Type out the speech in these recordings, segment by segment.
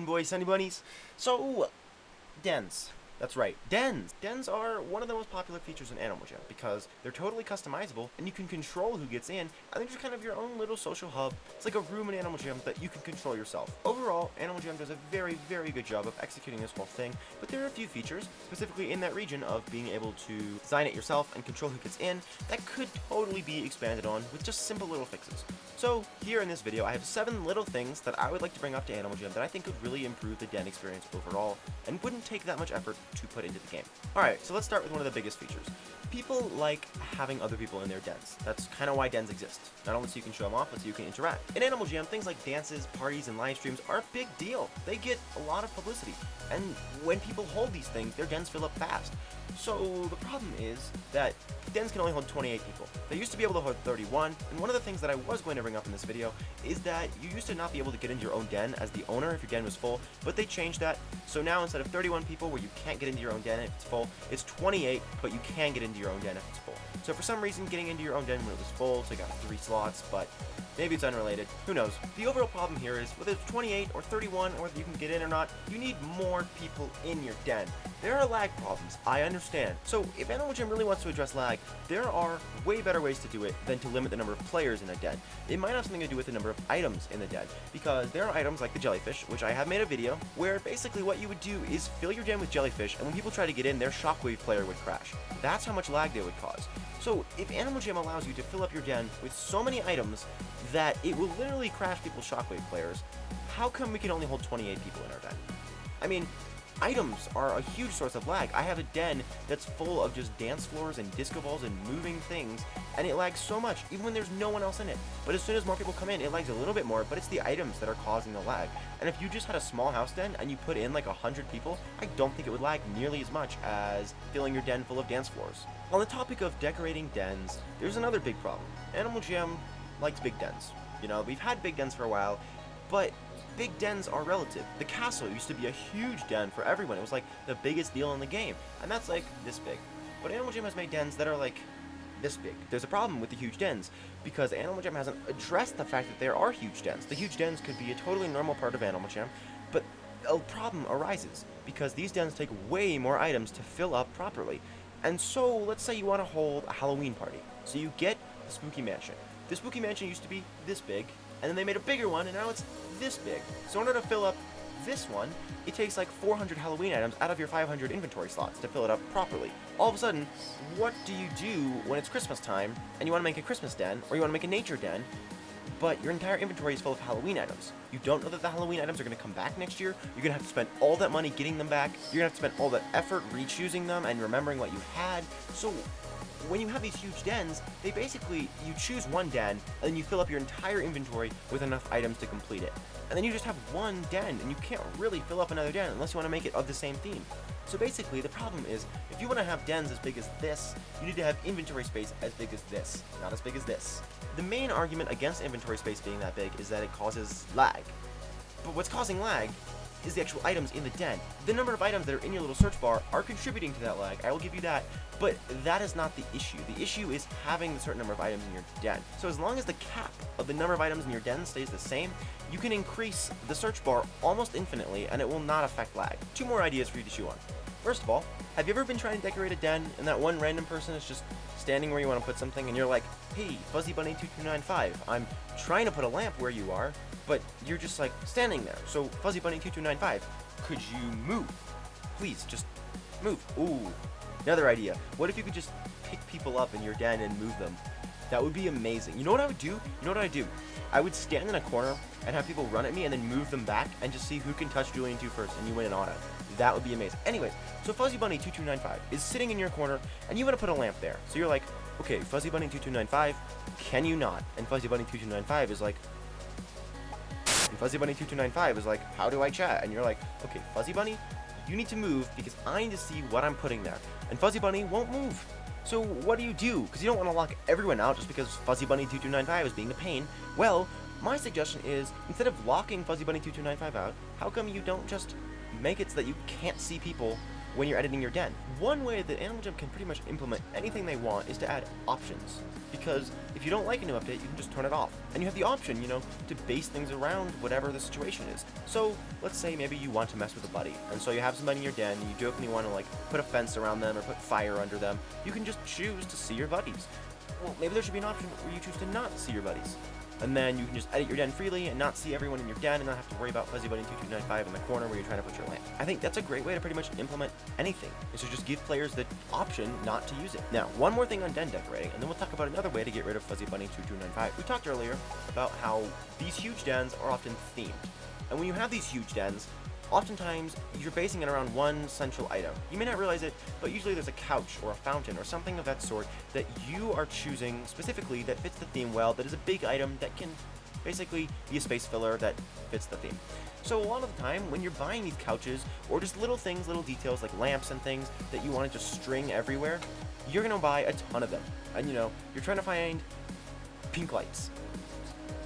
Toon Boy Sunny Bunnies. So, dens. That's right, dens. Dens are one of the most popular features in Animal Jam because they're totally customizable and you can control who gets in, and they're just kind of your own little social hub. It's like a room in Animal Jam that you can control yourself. Overall, Animal Jam does a very, very good job of executing this whole thing, but there are a few features, specifically in that region of being able to design it yourself and control who gets in, that could totally be expanded on with just simple little fixes. So, here in this video, I have 7 little things that I would like to bring up to Animal Jam that I think could really improve the den experience overall, and wouldn't take that much effort to put into the game. Alright, so let's start with one of the biggest features. People like having other people in their dens. That's kind of why dens exist. Not only so you can show them off, but so you can interact. In Animal Jam, things like dances, parties, and live streams are a big deal. They get a lot of publicity. And when people hold these things, their dens fill up fast. So the problem is that dens can only hold 28 people. They used to be able to hold 31, and one of the things that I was going to bring up in this video is that you used to not be able to get into your own den as the owner if your den was full, but they changed that. So now instead of 31 people where you can't get into your own den if it's full, it's 28, but you can get into your own den if it's full. So for some reason, getting into your own den when it was full, so you got 3 slots, but maybe it's unrelated. Who knows? The overall problem here is whether it's 28 or 31 or whether you can get in or not, you need more people in your den. There are lag problems, I understand. So if Animal Jam really wants to address lag, there are way better ways to do it than to limit the number of players in a den. It might have something to do with the number of items in the den, because there are items like the jellyfish, which I have made a video, where basically what you would do is fill your den with jellyfish, and when people try to get in, their shockwave player would crash. That's how much lag they would cause. So if Animal Jam allows you to fill up your den with so many items that it will literally crash people's shockwave players, how come we can only hold 28 people in our den? I mean, items are a huge source of lag. I have a den that's full of just dance floors and disco balls and moving things, and it lags so much, even when there's no one else in it. But as soon as more people come in, it lags a little bit more, but it's the items that are causing the lag. And if you just had a small house den and you put in like 100 people, I don't think it would lag nearly as much as filling your den full of dance floors. On the topic of decorating dens, there's another big problem. Animal Jam likes big dens. You know, we've had big dens for a while, but big dens are relative. The castle used to be a huge den for everyone. It was like the biggest deal in the game, and that's like this big. But Animal Jam has made dens that are like this big. There's a problem with the huge dens, because Animal Jam hasn't addressed the fact that there are huge dens. The huge dens could be a totally normal part of Animal Jam, but a problem arises, because these dens take way more items to fill up properly. And so, let's say you want to hold a Halloween party. So you get the Spooky Mansion. The Spooky Mansion used to be this big, and then they made a bigger one, and now it's this big. So in order to fill up this one, it takes like 400 Halloween items out of your 500 inventory slots to fill it up properly. All of a sudden, what do you do when it's Christmas time, and you want to make a Christmas den, or you want to make a nature den, but your entire inventory is full of Halloween items? You don't know that the Halloween items are going to come back next year. You're going to have to spend all that money getting them back. You're going to have to spend all that effort re-choosing them and remembering what you had. So when you have these huge dens, they basically, you choose one den, and then you fill up your entire inventory with enough items to complete it. And then you just have one den, and you can't really fill up another den unless you want to make it of the same theme. So basically, the problem is, if you want to have dens as big as this, you need to have inventory space as big as this, not as big as this. The main argument against inventory space being that big is that it causes lag. But what's causing lag is the actual items in the den. The number of items that are in your little search bar are contributing to that lag, I will give you that, but that is not the issue. The issue is having a certain number of items in your den. So as long as the cap of the number of items in your den stays the same, you can increase the search bar almost infinitely and it will not affect lag. 2 more ideas for you to chew on. First of all, have you ever been trying to decorate a den and that one random person is just standing where you want to put something and you're like, hey, Fuzzy Bunny 2295, I'm trying to put a lamp where you are, but you're just like standing there. So Fuzzy Bunny 2295, could you move? Please, just move. Ooh, another idea. What if you could just pick people up in your den and move them? That would be amazing. You know what I would do? You know what I'd do? I would stand in a corner and have people run at me and then move them back and just see who can touch Julian 2 first and you win an auto. That would be amazing. Anyways, so Fuzzy Bunny 2295 is sitting in your corner and you want to put a lamp there. So you're like, okay, Fuzzy Bunny 2295, can you not? And Fuzzy Bunny 2295 is like, and Fuzzy Bunny 2295 is like, how do I chat? And you're like, okay, Fuzzy Bunny, you need to move because I need to see what I'm putting there. And Fuzzy Bunny won't move. So what do? Because you don't want to lock everyone out just because Fuzzy Bunny 2295 is being a pain. Well, my suggestion is, instead of locking Fuzzy Bunny 2295 out, how come you don't just make it so that you can't see people when you're editing your den. One way that Animal Jam can pretty much implement anything they want is to add options. Because if you don't like a new update, you can just turn it off. And you have the option, to base things around whatever the situation is. So let's say maybe you want to mess with a buddy, and so you have somebody in your den, and you jokingly want to put a fence around them or put fire under them. You can just choose to see your buddies. Well, maybe there should be an option where you choose to not see your buddies. And then you can just edit your den freely and not see everyone in your den and not have to worry about Fuzzy Bunny 2295 in the corner where you're trying to put your lamp. I think that's a great way to pretty much implement anything, is to just give players the option not to use it. Now, one more thing on den decorating, and then we'll talk about another way to get rid of Fuzzy Bunny 2295. We talked earlier about how these huge dens are often themed. And when you have these huge dens, oftentimes you're basing it around one central item. You may not realize it, but usually there's a couch or a fountain or something of that sort that you are choosing specifically that fits the theme well, that is a big item that can basically be a space filler that fits the theme. So a lot of the time when you're buying these couches or just little things, little details like lamps and things that you want to just string everywhere, you're going to buy a ton of them. And you're trying to find pink lights.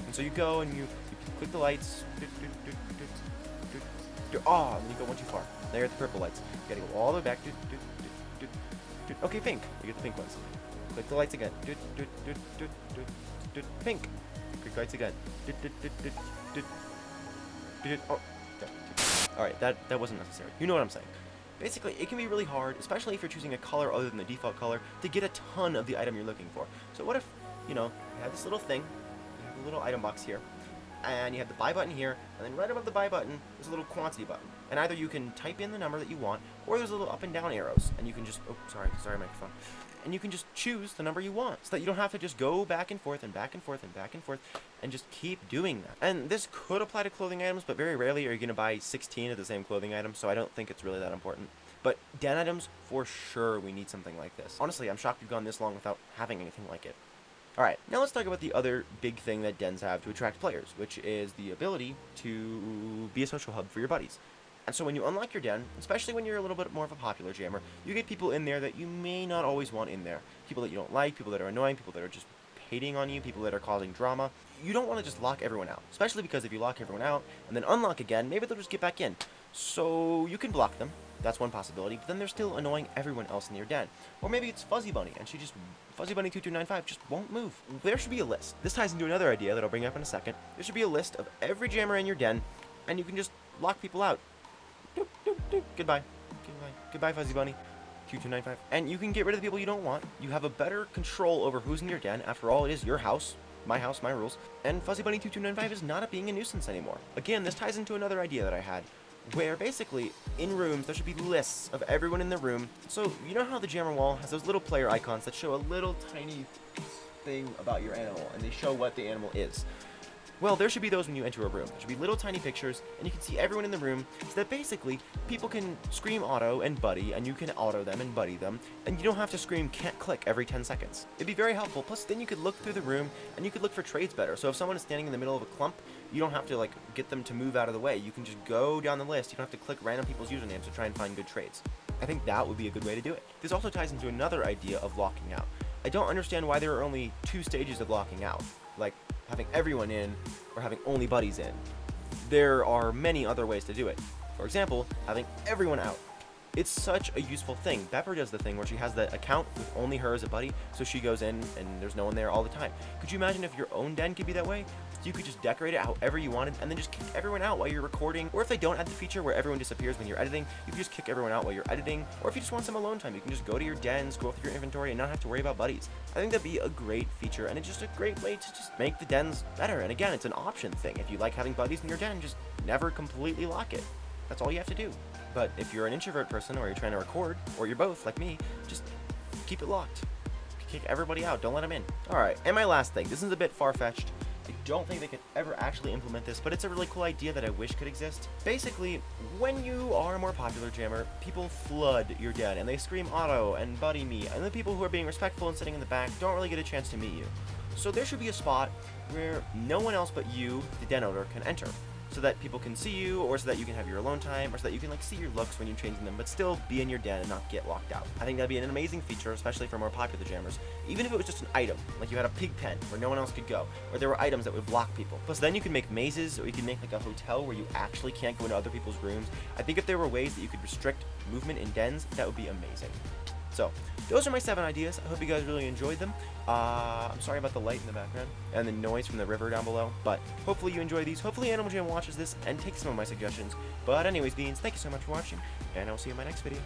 And so you go and you click the lights, and then you go one too far. There are the purple lights. You gotta go all the way back. Okay, pink. You get the pink ones. Click the lights again. Pink. Click lights again. Oh, alright, that wasn't necessary. You know what I'm saying. Basically, it can be really hard, especially if you're choosing a color other than the default color, to get a ton of the item you're looking for. So what if, you have this little thing, you have a little item box here, and you have the buy button here, and then right above the buy button, there's a little quantity button. And either you can type in the number that you want, or there's a little up and down arrows, and you can just, sorry microphone. And you can just choose the number you want, so that you don't have to just go back and forth and back and forth and back and forth, and just keep doing that. And this could apply to clothing items, but very rarely are you going to buy 16 of the same clothing item, so I don't think it's really that important. But den items, for sure we need something like this. Honestly, I'm shocked we've gone this long without having anything like it. Alright, now let's talk about the other big thing that dens have to attract players, which is the ability to be a social hub for your buddies. And so when you unlock your den, especially when you're a little bit more of a popular jammer, you get people in there that you may not always want in there. People that you don't like, people that are annoying, people that are just hating on you, people that are causing drama. You don't want to just lock everyone out, especially because if you lock everyone out and then unlock again, maybe they'll just get back in. So you can block them. That's one possibility, but then they're still annoying everyone else in your den. Or maybe it's Fuzzy Bunny, and Fuzzy Bunny 2295 just won't move. There should be a list. This ties into another idea that I'll bring up in a second. There should be a list of every jammer in your den, and you can just lock people out. Doop, doop, doop. Goodbye. Goodbye, Fuzzy Bunny 2295. And you can get rid of the people you don't want. You have a better control over who's in your den. After all, it is your house, my rules. And Fuzzy Bunny 2295 is not being a nuisance anymore. Again, this ties into another idea that I had, where basically in rooms there should be lists of everyone in the room. So you know how the jammer wall has those little player icons that show a little tiny thing about your animal, and they show what the animal is. Well, there should be those when you enter a room. There should be little tiny pictures, and you can see everyone in the room, so that basically people can scream auto and buddy, and you can auto them and buddy them, and you don't have to scream can't click every 10 seconds. It'd be very helpful. Plus, then you could look through the room, and you could look for trades better. So if someone is standing in the middle of a clump, you don't have to get them to move out of the way. You can just go down the list. You don't have to click random people's usernames to try and find good trades. I think that would be a good way to do it. This also ties into another idea of locking out. I don't understand why there are only 2 stages of locking out, like having everyone in or having only buddies in. There are many other ways to do it. For example, having everyone out. It's such a useful thing. Bepper does the thing where she has the account with only her as a buddy, so she goes in and there's no one there all the time. Could you imagine if your own den could be that way? So you could just decorate it however you wanted and then just kick everyone out while you're recording. Or if they don't add the feature where everyone disappears when you're editing, you can just kick everyone out while you're editing. Or if you just want some alone time, you can just go to your den, scroll through your inventory, and not have to worry about buddies. I think that'd be a great feature, and it's just a great way to just make the dens better. And again, it's an option thing. If you like having buddies in your den, just never completely lock it. That's all you have to do. But if you're an introvert person, or you're trying to record, or you're both, like me, just keep it locked. Kick everybody out. Don't let them in. Alright, and my last thing. This is a bit far-fetched. I don't think they could ever actually implement this, but it's a really cool idea that I wish could exist. Basically, when you are a more popular jammer, people flood your den, and they scream auto and buddy me, and the people who are being respectful and sitting in the back don't really get a chance to meet you. So there should be a spot where no one else but you, the den owner, can enter, so that people can see you, or so that you can have your alone time, or so that you can see your looks when you're changing them, but still be in your den and not get locked out. I think that'd be an amazing feature, especially for more popular jammers. Even if it was just an item, like you had a pig pen where no one else could go, or there were items that would block people. Plus then you can make mazes, or you can make a hotel where you actually can't go into other people's rooms. I think if there were ways that you could restrict movement in dens, that would be amazing. So, those are my 7 ideas. I hope you guys really enjoyed them. I'm sorry about the light in the background and the noise from the river down below, but hopefully you enjoy these. Hopefully Animal Jam watches this and takes some of my suggestions. But anyways, Beans, thank you so much for watching, and I'll see you in my next video.